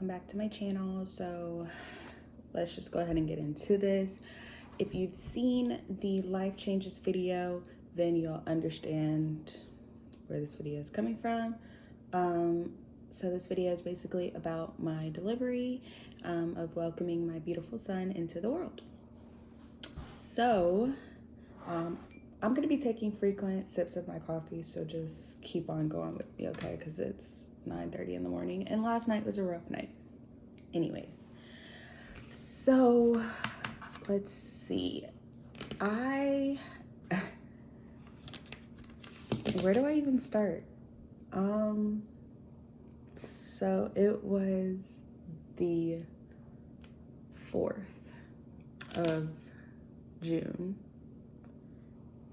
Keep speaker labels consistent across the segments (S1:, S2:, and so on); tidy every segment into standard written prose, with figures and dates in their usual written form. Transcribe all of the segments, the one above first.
S1: welcome back to my channel. So let's just go ahead and get into this. If you've seen the life changes video, then you'll understand where this video is coming from. So this video is basically about my delivery, of welcoming my beautiful son into the world. So I'm gonna be taking frequent sips of my coffee, so just keep on going with me, okay? Because it's 9:30 in the morning, and last night was a rough night. Anyways, so let's see. Where do I even start? So it was the 4th of June.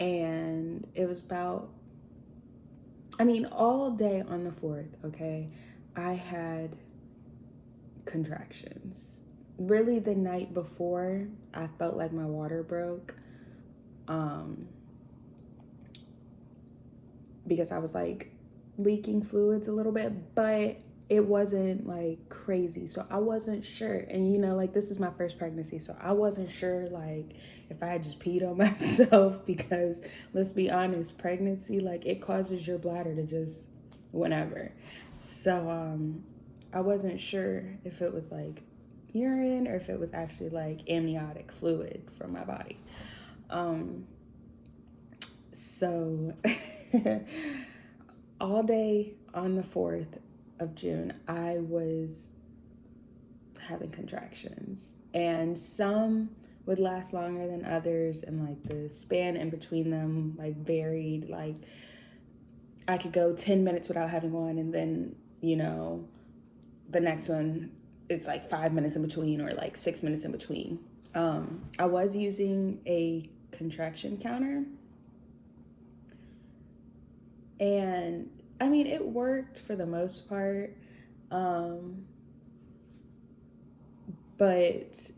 S1: And it was about, all day on the 4th, okay, I had contractions. Really, the night before, I felt like my water broke, because I was like leaking fluids a little bit, but it wasn't like crazy. So I wasn't sure. And this was my first pregnancy. So I wasn't sure like if I had just peed on myself, because let's be honest, pregnancy, like it causes your bladder to just whenever. So I wasn't sure if it was like urine or if it was actually like amniotic fluid from my body. So all day on the 4th of June, I was having contractions, and some would last longer than others, and like the span in between them like varied. Like I could go 10 minutes without having one, and then the next one it's like 5 minutes in between, or like 6 minutes in between. I was using a contraction counter, and it worked for the most part, but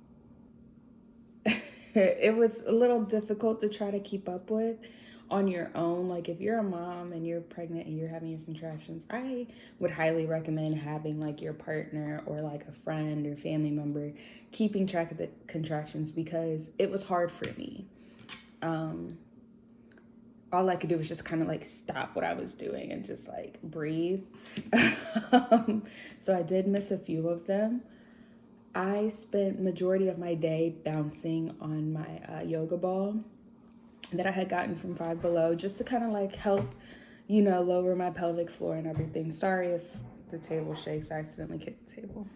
S1: it was a little difficult to try to keep up with on your own. Like if you're a mom and you're pregnant and you're having your contractions, I would highly recommend having like your partner or like a friend or family member keeping track of the contractions, because it was hard for me. All I could do was just kind of like stop what I was doing and just like breathe. So I did miss a few of them. I spent majority of my day bouncing on my yoga ball that I had gotten from Five Below, just to kind of like help, lower my pelvic floor and everything. Sorry if the table shakes. I accidentally kicked the table.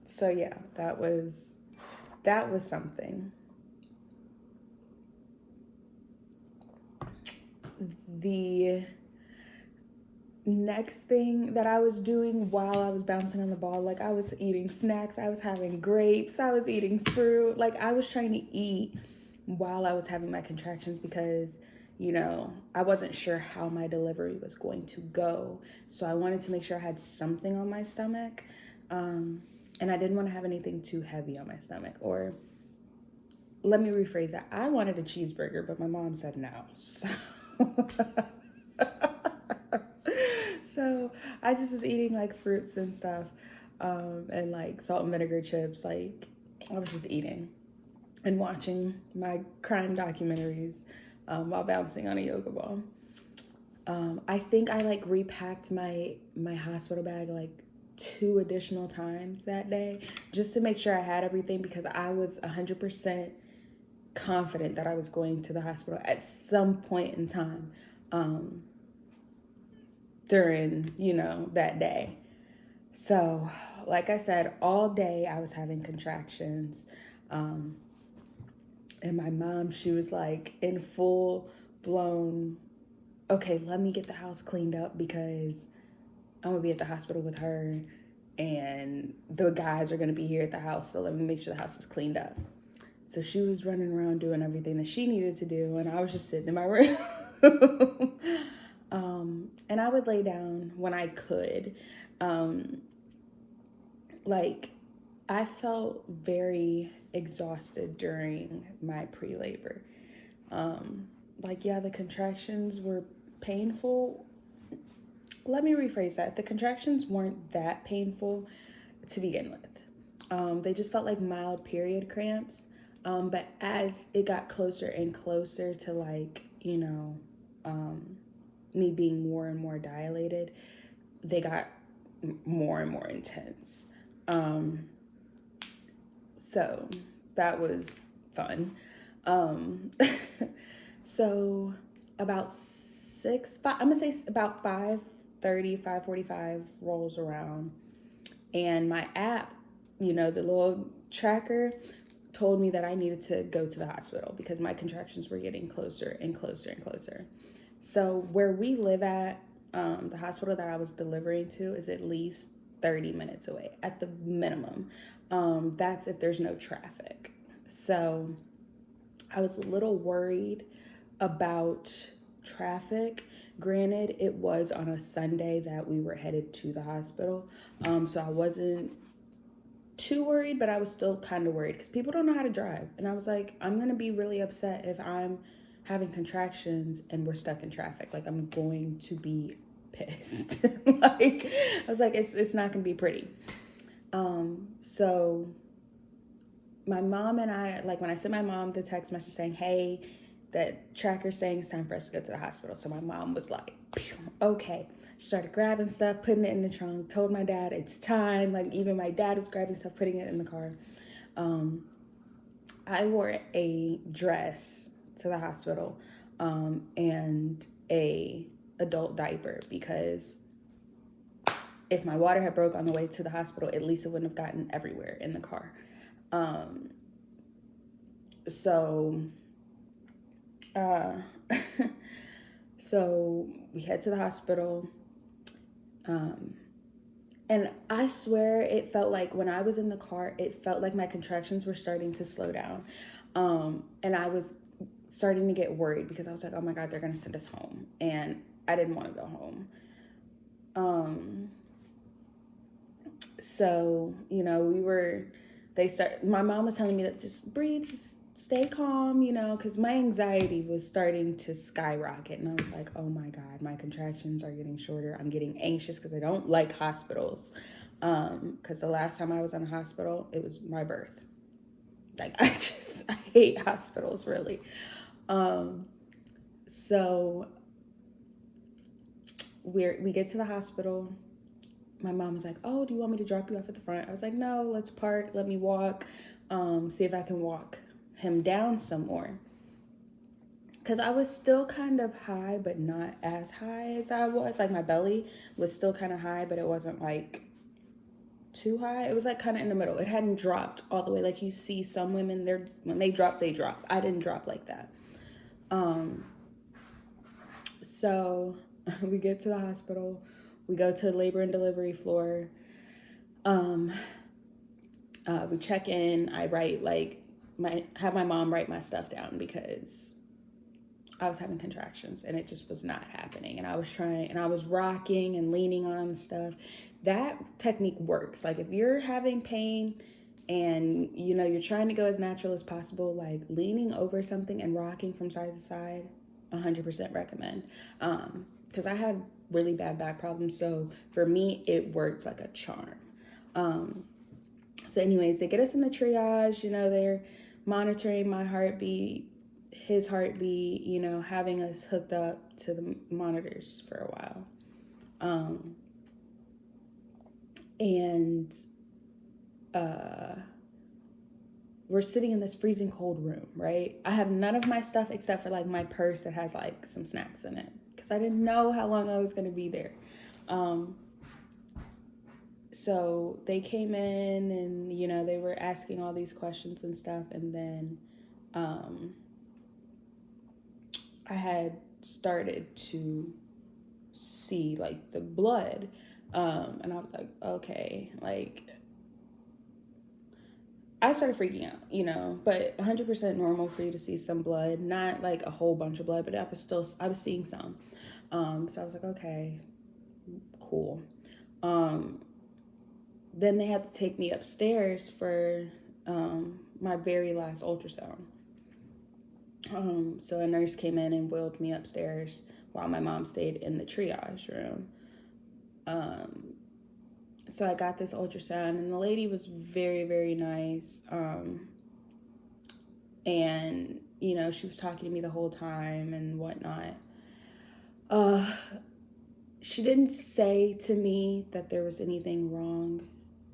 S1: So yeah, that was something. The next thing that I was doing while I was bouncing on the ball, like I was eating snacks, I was having grapes, I was eating fruit, like I was trying to eat while I was having my contractions, because I wasn't sure how my delivery was going to go. So I wanted to make sure I had something on my stomach, and I didn't want to have anything too heavy on my stomach. Or let me rephrase that. I wanted a cheeseburger, but my mom said no. So I just was eating like fruits and stuff, and like salt and vinegar chips. Like I was just eating and watching my crime documentaries, while bouncing on a yoga ball. I think I like repacked my hospital bag like 2 additional times that day, just to make sure I had everything, because I was 100% confident that I was going to the hospital at some point in time, during that day. So like I said, all day I was having contractions, and my mom, she was like in full blown, okay, let me get the house cleaned up, because I'm gonna be at the hospital with her and the guys are gonna be here at the house, so let me make sure the house is cleaned up. So she was running around doing everything that she needed to do, and I was just sitting in my room. And I would lay down when I could. Like, I felt very exhausted during my pre-labor. Yeah, the contractions were painful, let me rephrase that. The contractions weren't that painful to begin with. They just felt like mild period cramps. But as it got closer and closer to, like, um, me being more and more dilated, they got more and more intense. Um, so that was fun. Um, so about I'm gonna say about 5:30, 5:45 rolls around, and my app, the little tracker, told me that I needed to go to the hospital because my contractions were getting closer and closer and closer. So where we live at, the hospital that I was delivering to is at least 30 minutes away at the minimum. That's if there's no traffic. So I was a little worried about traffic. Granted, it was on a Sunday that we were headed to the hospital. So I wasn't too worried, but I was still kind of worried because people don't know how to drive. And I was like, I'm going to be really upset if I'm having contractions and we're stuck in traffic. Like, I'm going to be pissed. Like, I was like, it's not going to be pretty. So my mom and I, like, when I sent my mom the text message saying, hey, that tracker's saying it's time for us to go to the hospital. So my mom was like, okay. She started grabbing stuff, putting it in the trunk, told my dad it's time. Like, even my dad was grabbing stuff, putting it in the car. I wore a dress to the hospital, and a adult diaper, because if my water had broke on the way to the hospital, at least it wouldn't have gotten everywhere in the car. So uh, so we head to the hospital. And I swear it felt like when I was in the car, it felt like my contractions were starting to slow down. And I was starting to get worried because I was like, oh my God, they're going to send us home. And I didn't want to go home. So, my mom was telling me to just breathe, just stay calm, because my anxiety was starting to skyrocket. And I was like, oh my God, my contractions are getting shorter. I'm getting anxious because I don't like hospitals. Because the last time I was in a hospital, it was my birth. Like, I hate hospitals, really. So we get to the hospital. My mom was like, oh, do you want me to drop you off at the front? I was like, no, let's park, let me walk, see if I can walk him down some more. Because I was still kind of high, but not as high as I was. Like, my belly was still kind of high, but it wasn't like too high. It was like kind of in the middle. It hadn't dropped all the way. Like, you see some women, when they drop, they drop. I didn't drop like that. So we get to the hospital. We go to the labor and delivery floor. We check in. I write, have my mom write my stuff down because I was having contractions and it just was not happening. And I was rocking and leaning on stuff. That technique works. Like, if you're having pain and you're trying to go as natural as possible, like leaning over something and rocking from side to side, 100% recommend. Because I had really bad back problems, so for me it worked like a charm. So anyways, they get us in the triage. They're monitoring my heartbeat, his heartbeat, having us hooked up to the monitors for a while. And we're sitting in this freezing cold room, right? I have none of my stuff except for like my purse that has like some snacks in it, because I didn't know how long I was going to be there. So they came in and, they were asking all these questions and stuff. And then I had started to see like the blood. And I was like, okay, like, I started freaking out, but 100% normal for you to see some blood, not like a whole bunch of blood, but I was seeing some. So I was like, okay, cool. Then they had to take me upstairs for my very last ultrasound. So a nurse came in and wheeled me upstairs while my mom stayed in the triage room. So I got this ultrasound, and the lady was very, very nice. And, she was talking to me the whole time and whatnot. Uh, she didn't say to me that there was anything wrong.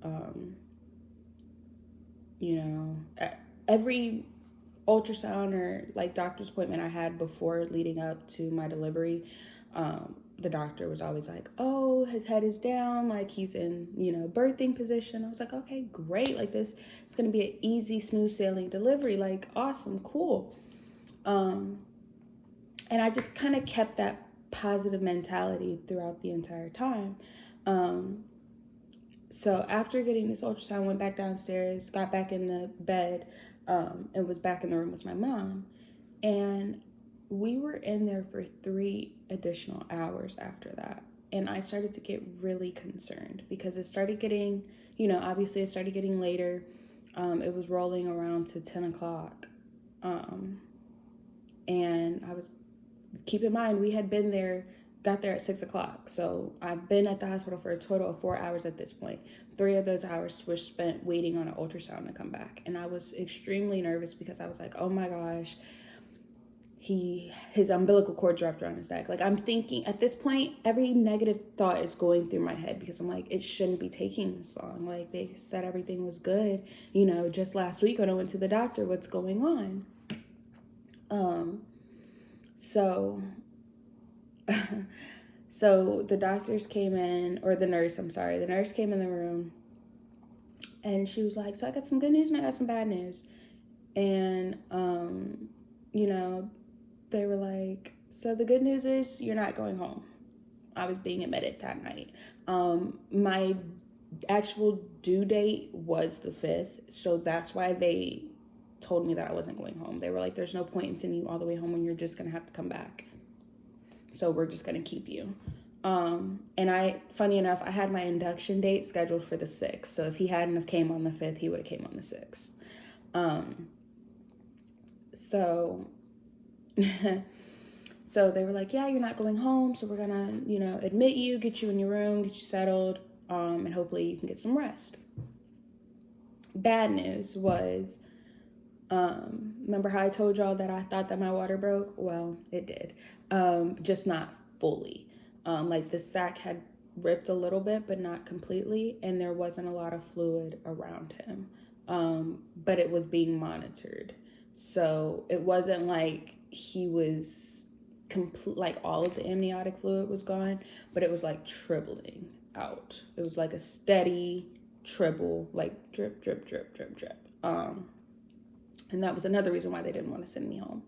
S1: Um, every ultrasound or like doctor's appointment I had before leading up to my delivery, the doctor was always like, oh, his head is down, like he's in, birthing position. I was like, okay, great. Like this, it's going to be an easy, smooth sailing delivery. Like, awesome, cool. And I just kind of kept that positive mentality throughout the entire time. So after getting this ultrasound, went back downstairs, got back in the bed, and was back in the room with my mom. And we were in there for 3 additional hours after that. And I started to get really concerned because it started getting, obviously it started getting later. It was rolling around to 10 o'clock. And keep in mind, we had got there at 6 o'clock. So I've been at the hospital for a total of 4 hours at this point. 3 of those hours were spent waiting on an ultrasound to come back. And I was extremely nervous because I was like, oh my gosh, his umbilical cord wrapped around his neck. Like, I'm thinking at this point, every negative thought is going through my head because I'm like, it shouldn't be taking this long. Like, they said everything was good, just last week when I went to the doctor, what's going on? So so the doctors came in, or the nurse came in the room, and she was like, so I got some good news and I got some bad news. And they were like, so the good news is you're not going home. I was being admitted that night. My actual due date was the 5th, so that's why they told me that I wasn't going home. They were like, there's no point in sending you all the way home when you're just gonna have to come back. So we're just gonna keep you. And funny enough, I had my induction date scheduled for the 6th. So if he hadn't have came on the 5th, he would have came on the 6th. So so they were like, yeah, you're not going home. So we're gonna, admit you, get you in your room, get you settled, and hopefully you can get some rest. Bad news was, remember how I told y'all that I thought that my water broke? Well, it did. Just not fully. Like the sac had ripped a little bit, but not completely, and there wasn't a lot of fluid around him. But it was being monitored. So it wasn't like he was like all of the amniotic fluid was gone, but it was like trickling out. It was like a steady tribble, like drip, drip, drip, drip, drip. And that was another reason why they didn't want to send me home.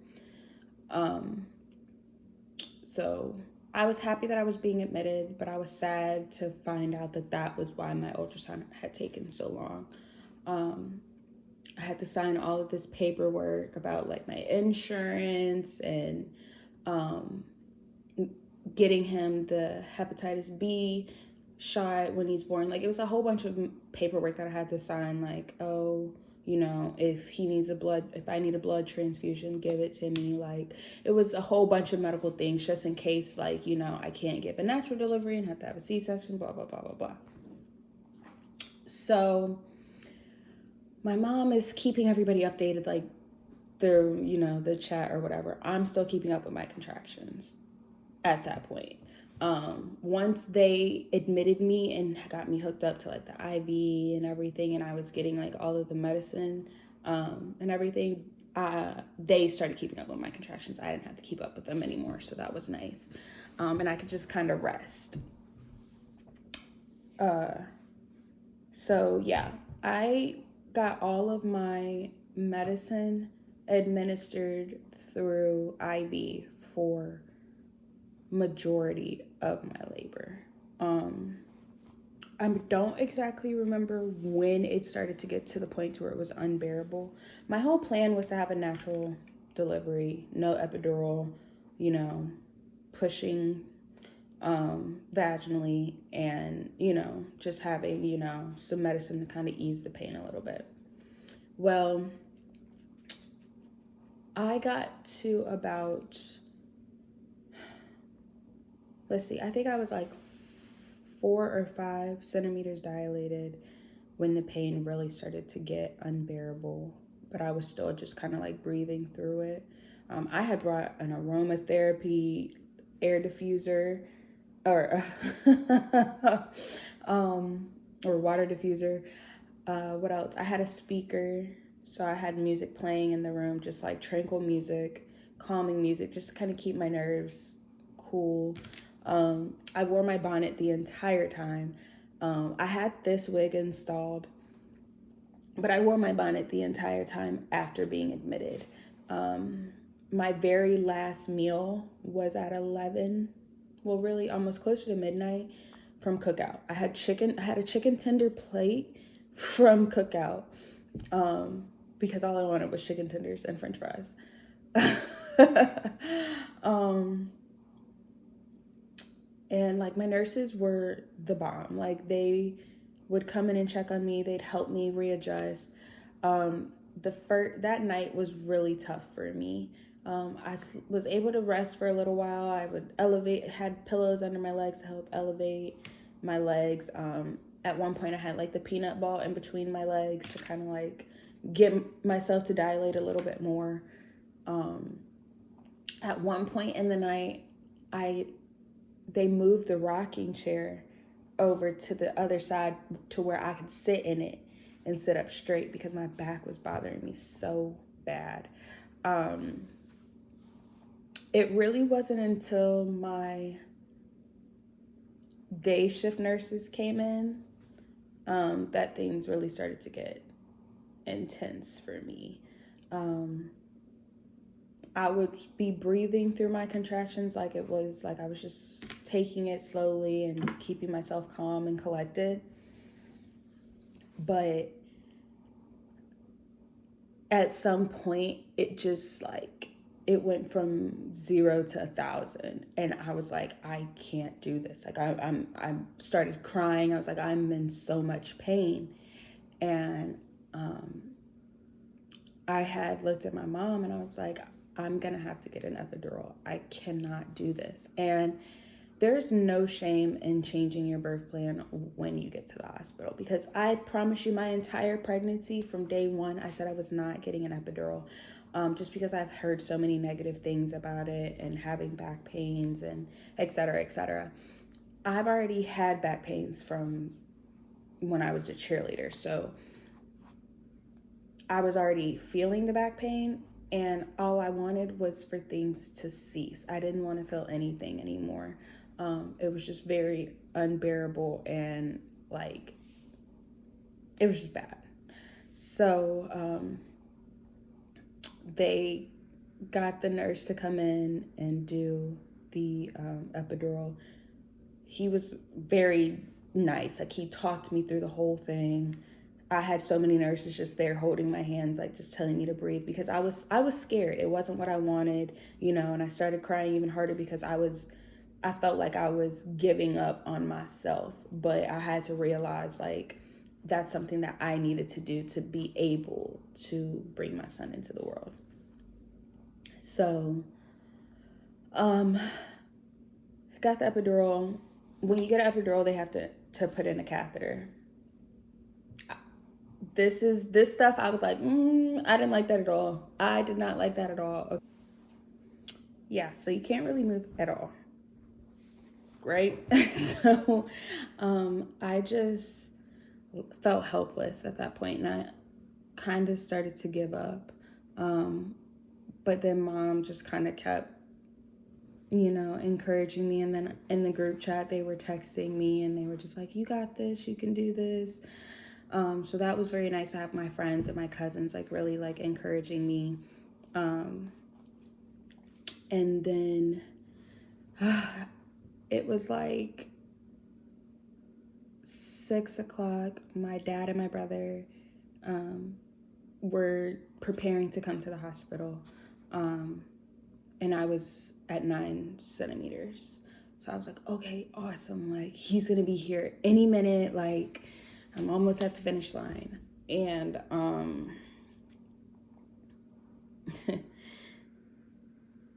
S1: So I was happy that I was being admitted, but I was sad to find out that was why my ultrasound had taken so long. I had to sign all of this paperwork about like my insurance and getting him the hepatitis B shot when he's born. Like, it was a whole bunch of paperwork that I had to sign, like, oh, if I need a blood transfusion, give it to me. Like, it was a whole bunch of medical things just in case, like, I can't give a natural delivery and have to have a C-section, blah, blah, blah, blah, blah. So my mom is keeping everybody updated, like, through, the chat or whatever. I'm still keeping up with my contractions at that point. Once they admitted me and got me hooked up to like the IV and everything, and I was getting like all of the medicine and everything, they started keeping up with my contractions. I didn't have to keep up with them anymore, so that was nice. And I could just kind of rest. So yeah, I got all of my medicine administered through IV for majority of my labor. I don't exactly remember when it started to get to the point where it was unbearable. My whole plan was to have a natural delivery, no epidural, pushing vaginally, and just having some medicine to kind of ease the pain a little bit. Well, I got to about, let's see, I think I was like 4 or 5 centimeters dilated when the pain really started to get unbearable, but I was still just kind of like breathing through it. I had brought an aromatherapy air diffuser or or water diffuser. What else? I had a speaker, so I had music playing in the room, just like tranquil music, calming music, just to kind of keep my nerves cool. I wore my bonnet the entire time. I had this wig installed, but I wore my bonnet the entire time after being admitted. My very last meal was at 11, well, really almost closer to midnight from Cookout. I had a chicken tender plate from Cookout because all I wanted was chicken tenders and French fries. um, and like my nurses were the bomb. Like they would come in and check on me. They'd help me readjust. That night was really tough for me. Was able to rest for a little while. I would had pillows under my legs to help elevate my legs. At one point I had like the peanut ball in between my legs to kind of like get myself to dilate a little bit more. At one point in the night, they moved the rocking chair over to the other side to where I could sit in it and sit up straight because my back was bothering me so bad. It really wasn't until my day shift nurses came in that things really started to get intense for me. I would be breathing through my contractions like it was like I was just taking it slowly and keeping myself calm and collected. But at some point, it just like it went from 0 to 1,000, and I was like, I can't do this. Like I started crying. I was like, I'm in so much pain, and I had looked at my mom and I was like, I'm gonna have to get an epidural. I cannot do this. And there's no shame in changing your birth plan when you get to the hospital, because I promise you, my entire pregnancy from day one, I said I was not getting an epidural, just because I've heard so many negative things about it and having back pains and et cetera, et cetera. I've already had back pains from when I was a cheerleader, so I was already feeling the back pain, and all I wanted was for things to cease. I didn't want to feel anything anymore. It was just very unbearable, and like it was just bad. So they got the nurse to come in and do the epidural. He was very nice. Like he talked me through the whole thing. I had so many nurses just there holding my hands, like just telling me to breathe, because I was scared. It wasn't what I wanted, and I started crying even harder because I felt like I was giving up on myself. But I had to realize like that's something that I needed to do to be able to bring my son into the world. So got the epidural. When you get an epidural, they have to put in a catheter. This stuff I was like, I didn't like that at all. I did not like that at all. Okay. Yeah, so you can't really move at all, right? So I just felt helpless at that point, and I kind of started to give up. But then mom just kind of kept, encouraging me. And then in the group chat, they were texting me and they were just like, you got this, you can do this. So that was very nice to have my friends and my cousins like really like encouraging me. And then it was like 6 o'clock. My dad and my brother were preparing to come to the hospital. And I was at 9 centimeters. So I was like, okay, awesome. Like he's going to be here any minute. Like I'm almost at the finish line. And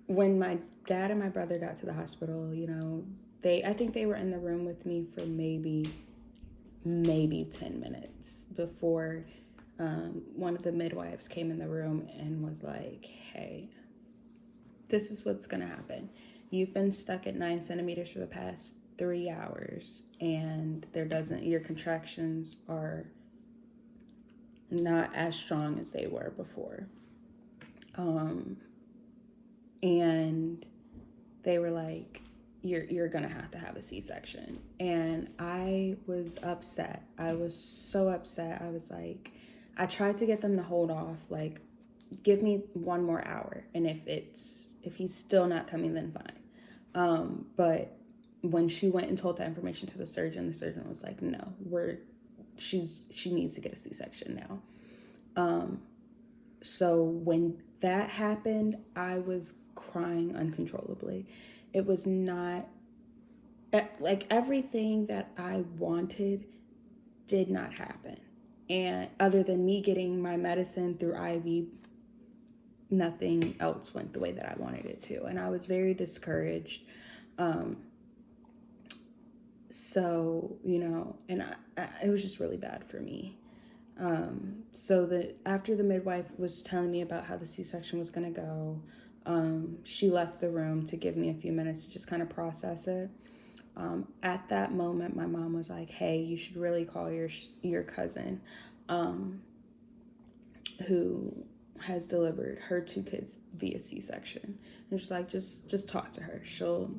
S1: when my dad and my brother got to the hospital, I think they were in the room with me for maybe 10 minutes before one of the midwives came in the room and was like, hey, this is what's going to happen. You've been stuck at 9 centimeters for the past 3 hours, and your contractions are not as strong as they were before. And they were like, you're gonna have to have a C-section. And I was upset. I was so upset. I was like, I tried to get them to hold off, like, give me 1 more hour, and if he's still not coming, then fine. But when she went and told that information to the surgeon was like, no, she needs to get a C-section now. So when that happened, I was crying uncontrollably. It was not, like, everything that I wanted did not happen. And other than me getting my medicine through IV, nothing else went the way that I wanted it to. And I was very discouraged. So, and it was just really bad for me. So after the midwife was telling me about how the C-section was going to go, she left the room to give me a few minutes to just kind of process it. At that moment, my mom was like, hey, you should really call your cousin, who has delivered her 2 kids via C-section. And she's like, just talk to her. She'll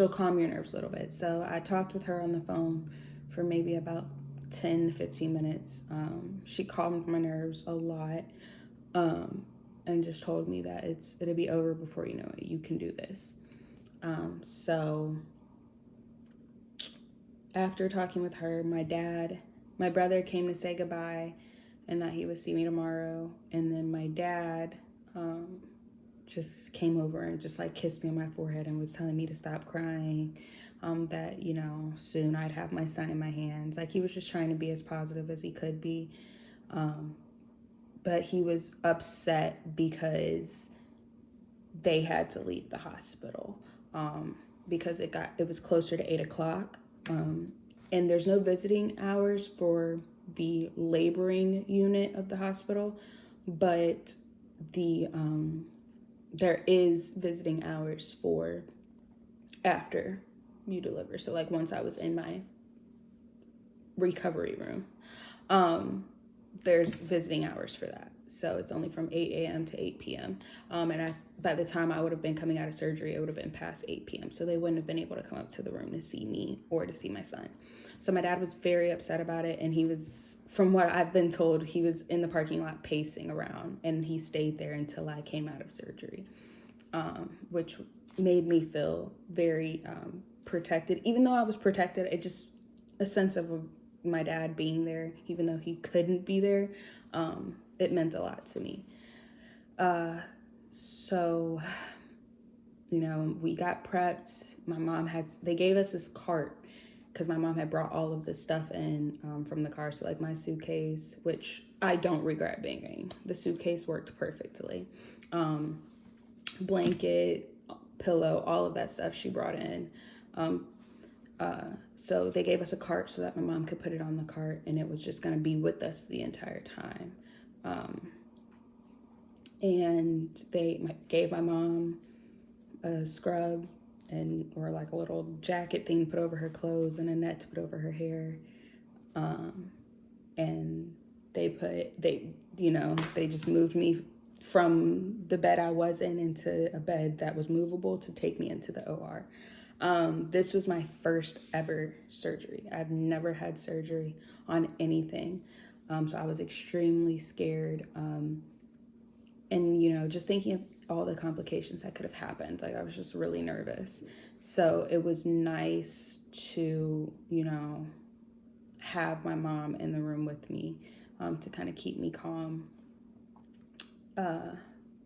S1: calm your nerves a little bit. So I talked with her on the phone for maybe about 10 to 15 minutes. She calmed my nerves a lot, and just told me that it'll be over before you know it. You can do this. So after talking with her, my brother came to say goodbye and that he would see me tomorrow. And then my dad just came over and just like kissed me on my forehead and was telling me to stop crying, that, soon I'd have my son in my hands. Like, he was just trying to be as positive as he could be. But he was upset because they had to leave the hospital, because it was closer to 8 o'clock. And there's no visiting hours for the laboring unit of the hospital, but there is visiting hours for after you deliver. So, like, once I was in my recovery room, there's visiting hours for that. So it's only from 8 a.m. to 8 p.m. And by the time I would have been coming out of surgery, it would have been past 8 p.m. So they wouldn't have been able to come up to the room to see me or to see my son. So my dad was very upset about it. And he was, from what I've been told, he was in the parking lot pacing around. And he stayed there until I came out of surgery, which made me feel very protected. Even though I was protected, it just, a sense of my dad being there, even though he couldn't be there, it meant a lot to me. So, we got prepped. They gave us this cart because my mom had brought all of this stuff in from the car. So, like, my suitcase, which I don't regret bringing. The suitcase worked perfectly. Blanket, pillow, all of that stuff she brought in. So they gave us a cart so that my mom could put it on the cart, and it was just going to be with us the entire time. And they gave my mom a scrub or like a little jacket thing to put over her clothes and a net to put over her hair. And they just moved me from the bed I was in into a bed that was movable to take me into the OR. This was my first ever surgery. I've never had surgery on anything. So I was extremely scared. And, just thinking of all the complications that could have happened, like, I was just really nervous. So it was nice to, have my mom in the room with me, to kind of keep me calm. I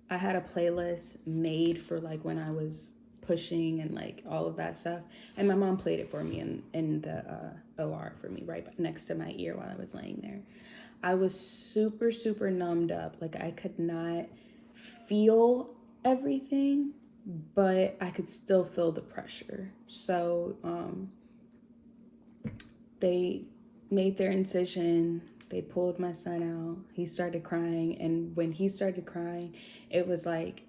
S1: had a playlist made for, like, when I was pushing and, like, all of that stuff. And my mom played it for me in the OR for me, right next to my ear while I was laying there. I was super, super numbed up. Like, I could not feel everything, but I could still feel the pressure. So they made their incision. They pulled my son out. He started crying. And when he started crying, it was like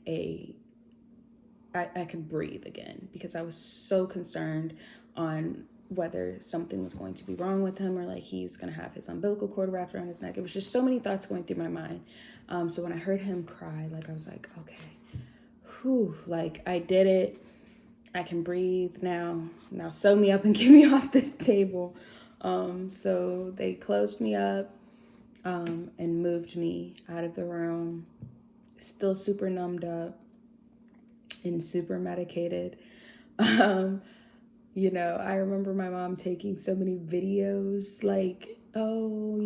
S1: I could breathe again, because I was so concerned on whether something was going to be wrong with him, or like he was going to have his umbilical cord wrapped around his neck. It was just so many thoughts going through my mind. So when I heard him cry, like I was like, okay, whew, like I did it. I can breathe now. Now sew me up and get me off this table. So they closed me up and moved me out of the room. Still super numbed up and super medicated. Um, I remember my mom taking so many videos, like, oh,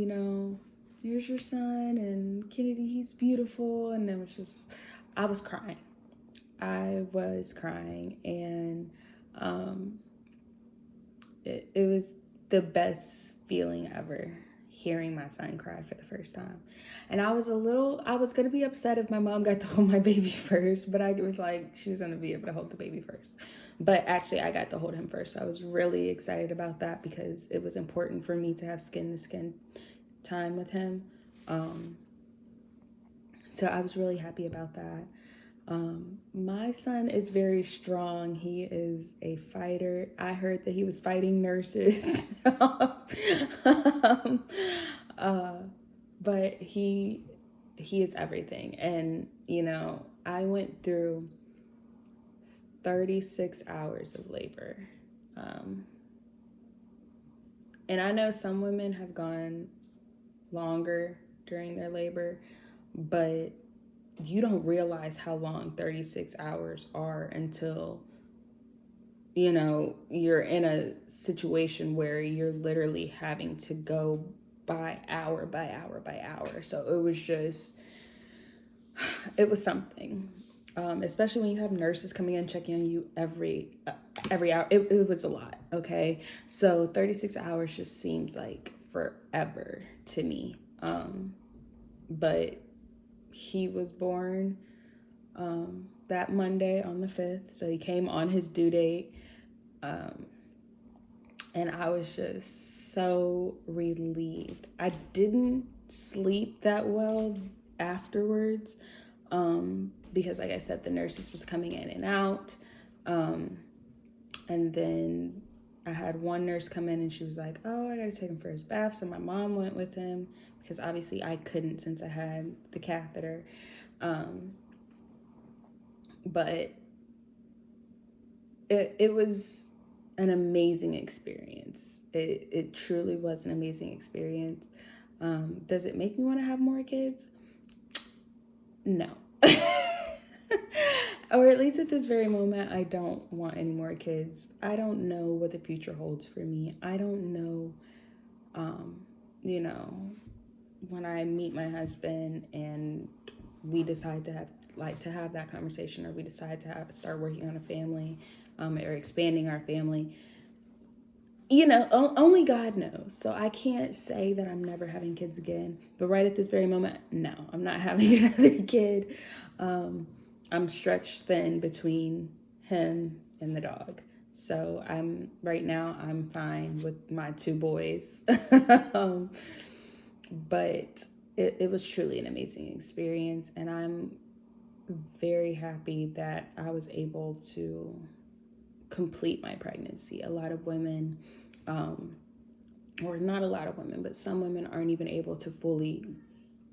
S1: here's your son, and Kennedy, he's beautiful. And it was just, I was crying. And it was the best feeling ever, hearing my son cry for the first time. And I was going to be upset if my mom got to hold my baby first, but I was like, she's going to be able to hold the baby first. But actually, I got to hold him first. So I was really excited about that, because it was important for me to have skin-to-skin time with him. So I was really happy about that. My son is very strong. He is a fighter. I heard that he was fighting nurses. um, but he is everything. And, I went through 36 hours of labor. And I know some women have gone longer during their labor, but you don't realize how long 36 hours are until, you're in a situation where you're literally having to go by hour by hour by hour. So it was something. Especially when you have nurses coming in checking on you every hour. It was a lot. Okay, so 36 hours just seems like forever to me. But he was born that Monday on the 5th, so he came on his due date, and I was just so relieved. I didn't sleep that well afterwards, because, like I said, the nurses was coming in and out, and then I had one nurse come in and she was like, oh, I gotta take him for his bath. So my mom went with him, because obviously I couldn't, since I had the catheter. But it was an amazing experience. It truly was an amazing experience. Does it make me want to have more kids? No. Or at least at this very moment, I don't want any more kids. I don't know what the future holds for me. I don't know, when I meet my husband and we decide to have that conversation, or we decide to start working on a family, or expanding our family. Only God knows. So I can't say that I'm never having kids again. But right at this very moment, no, I'm not having another kid. I'm stretched thin between him and the dog. So right now I'm fine with my 2 boys. But it was truly an amazing experience, and I'm very happy that I was able to complete my pregnancy. A lot of women, or not a lot of women, but some women aren't even able to fully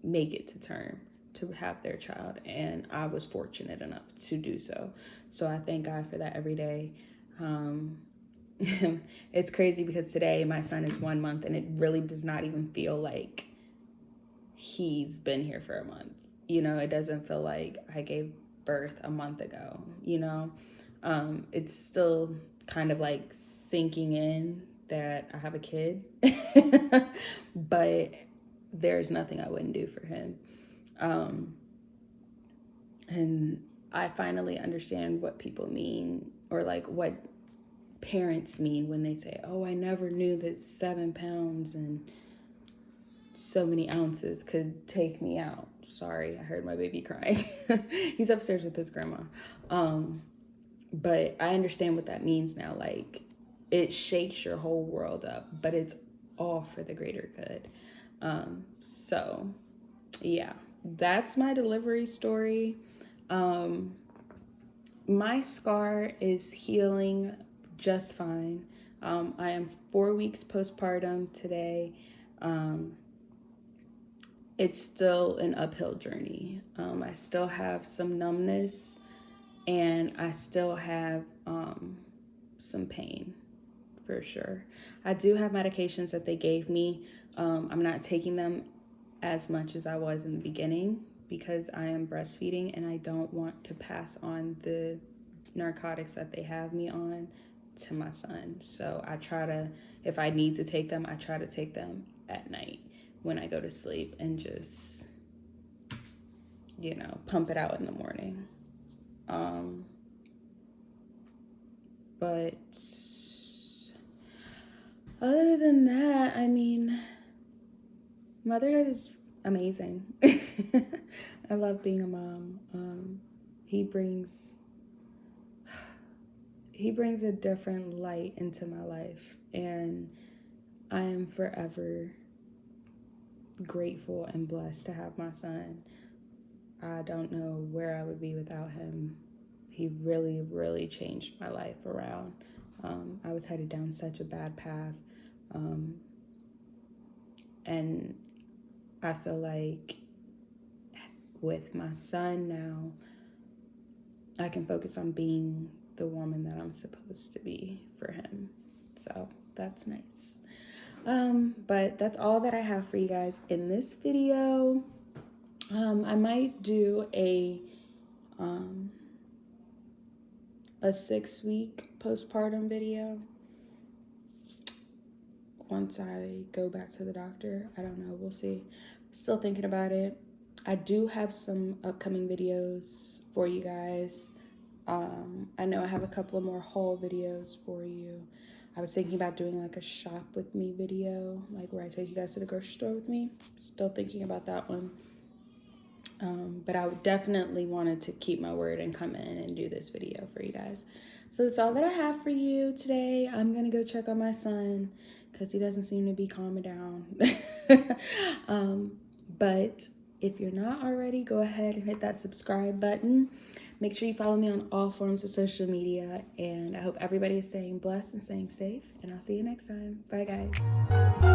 S1: make it to term, to have their child, and I was fortunate enough to do so. So I thank God for that every day. It's crazy, because today my son is 1 month, and it really does not even feel like he's been here for a month. It doesn't feel like I gave birth a month ago. It's still kind of like sinking in that I have a kid, but there's nothing I wouldn't do for him. And I finally understand what people mean, or like what parents mean when they say, oh, I never knew that 7 pounds and so many ounces could take me out. Sorry, I heard my baby crying. He's upstairs with his grandma. But I understand what that means now. Like, it shakes your whole world up, but it's all for the greater good. So, yeah, that's my delivery story. My scar is healing just fine. I am 4 weeks postpartum today. It's still an uphill journey. I still have some numbness, and I still have some pain for sure. I do have medications that they gave me. I'm not taking them as much as I was in the beginning because I am breastfeeding and I don't want to pass on the narcotics that they have me on to my son. So I try to, if I need to take them, I try to take them at night when I go to sleep and just, pump it out in the morning. But other than that, I mean, motherhood is amazing. I love being a mom. He brings a different light into my life, and I am forever grateful and blessed to have my son. I don't know where I would be without him. He really, really changed my life around. I was headed down such a bad path. And I feel like with my son now, I can focus on being the woman that I'm supposed to be for him. So that's nice. But that's all that I have for you guys in this video. I might do a 6-week postpartum video once I go back to the doctor. I don't know, we'll see. Still thinking about it. I do have some upcoming videos for you guys. I know I have a couple of more haul videos for you. I was thinking about doing like a shop with me video, like where I take you guys to the grocery store with me. Still thinking about that one. But I definitely wanted to keep my word and come in and do this video for you guys. So that's all that I have for you today. I'm going to go check on my son because he doesn't seem to be calming down. But if you're not already, go ahead and hit that subscribe button. Make sure you follow me on all forms of social media. And I hope everybody is staying blessed and staying safe. And I'll see you next time. Bye, guys.